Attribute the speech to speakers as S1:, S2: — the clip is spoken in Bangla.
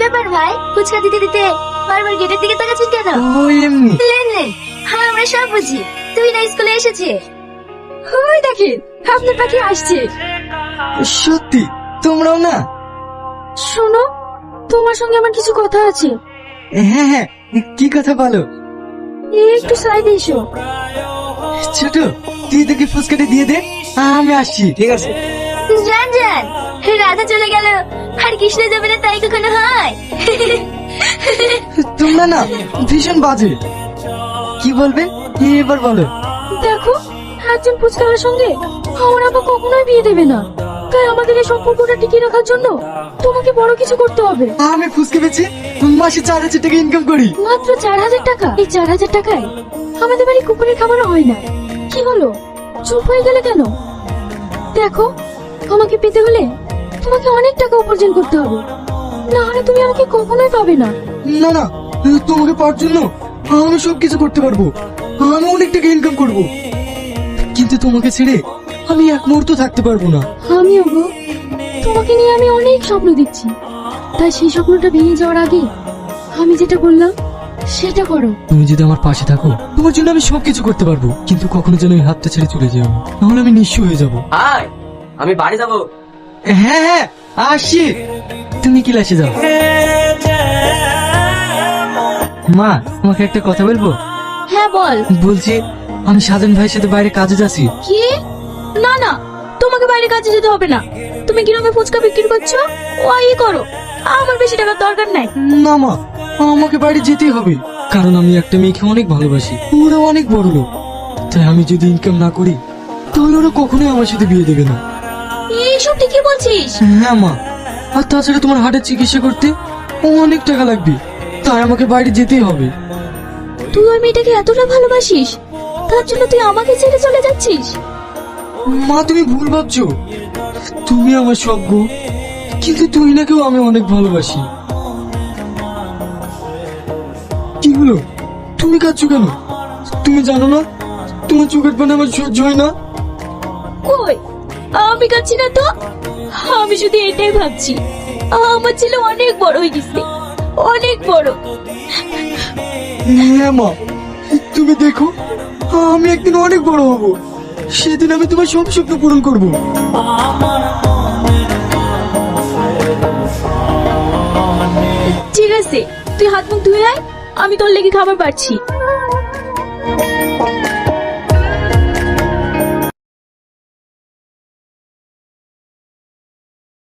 S1: ব্যাপার ভাই, ফুচকা দিতে দিতে বারবার গেটের দিকে তাকাচ্ছিস কেন?
S2: ওই এমনি।
S1: লেন লেন, হ্যাঁ আমরা সব বুঝি। তুই না স্কুলে এসেছে?
S3: ওই দেখেন আপনার পাখি আসছে।
S2: সত্যি তোমরাও না?
S3: শোনো, তোমার সঙ্গে আমার কিছু কথা আছে।
S2: হ্যাঁ হ্যাঁ, কি কথা বলো?
S3: একটু সাইডে এসো।
S2: ছোট, তুই দেখি ফুচকাটা দিয়ে দে, আমি আসছি। ঠিক আছে।
S1: জান জান, রাধা চলে গেল আর কৃষ্ণ যাবে না, তাই কখনো হয়?
S2: তোমরা না ভীষণ বাজে। কি বলবে এবার বলো।
S3: দেখো, একজন ফুচকাওয়ালার সঙ্গে আমার আবার কখনোই বিয়ে দেবে না। তাই আমাদের এই সম্পর্কটা টিকিয়ে রাখার জন্য তোমাকে বড় কিছু করতে হবে।
S2: আমি ফুচকা বেচে মাসে 4,000 টাকা ইনকাম করি।
S3: মাত্র 4,000 টাকা? এই 4,000 টাকায় আমাদের বাড়ি কুকুরের খাবারও হয় না। কি হলো, চুপ হয়ে গেলে কেন? দেখো, আমাকে পেতে হলে তোমাকে অনেক টাকা উপার্জন করতে হবে, না হলে তুমি আমাকে কখনোই পাবে না।
S2: না না, তোমাকে পাওয়ার জন্য আমি সব কিছু করতে পারবো। আমি অনেক টাকা ইনকাম করব, কিন্তু তোমাকে ছেড়ে আমি এক মুহূর্ত থাকতে পারবো না।
S3: আমিও গো, তোমাকে নিয়ে আমি অনেক স্বপ্ন দেখছি। তাই সেই স্বপ্নটা ভেঙে যাওয়ার আগে আমি যেটা বললাম সেটা করো।
S2: তুমি যদি আমার পাশে থাকো, তোমার জন্য আমি সবকিছু করতে পারবো, কিন্তু কখনো যেন এই হাতটা ছেড়ে চলে যাও, নাহলে আমি নিঃস্ব হয়ে যাবো।
S4: হাই, আমি বাড়ি যাবো।
S2: হ্যাঁ হ্যাঁ আসি, তুমি ক্লাসে যাও। মা, তোমাকে একটা কথা বলবো?
S3: হ্যাঁ বল।
S2: বলছি, আমি সাধন ভাইয়ের সাথে বাইরে কাজে যাচ্ছি।
S3: কি? না না, তোমাকে বাইরে কাজে যেতে হবে না। তুমি গ্রামে ফুচকা বিক্রি করছো, ওই করো, আমার বেশি টাকার দরকার নাই।
S2: না মা, আমাকে বাড়ি যেতেই হবে, কারণ আমি একটা মেয়েকে অনেক ভালোবাসি। ওরা অনেক বড় লোক, তাই আমি যদি ইনকাম না করি তাহলে ওরা কখনোই আমার সাথে বিয়ে দেবে না।
S3: এইসব তুই কি বলছিস?
S2: হ্যাঁ মা, আর তাছাড়া তোমার হার্টের চিকিৎসা করতে অনেক টাকা লাগবে, তাই আমাকে বাইরে যেতেই হবে।
S3: তুই ওই মেয়েটাকে এতটা ভালোবাসিস, তার জন্য তুই আমাকে ছেড়ে চলে যাচ্ছিস?
S2: মা, তুমি ভুল ভাবছো। তুমি আমার সব গো, কিন্তু তুই নাকেও আমি অনেক ভালোবাসি। কি হলো, তুমি কাঁদছো কেন? তুমি জানো না তোমার চোখের পানি আমার সহ্য হয় না?
S3: কই, আমি কাচ্ছি না তো। আমি শুধু এটাই ভাবছি, আমার ছেলে অনেক বড় হয়ে গেছে, অনেক বড়।
S2: হ্যাঁ মা, তুমি দেখো, আমি একদিন অনেক বড় হব, সেদিন আমি তোমার সব স্বপ্ন পূরণ করব।
S3: ঠিক আছে, তুই হাত মুখ ধুয়ে আয়, আমি তোর লেগে খাবার পাচ্ছি।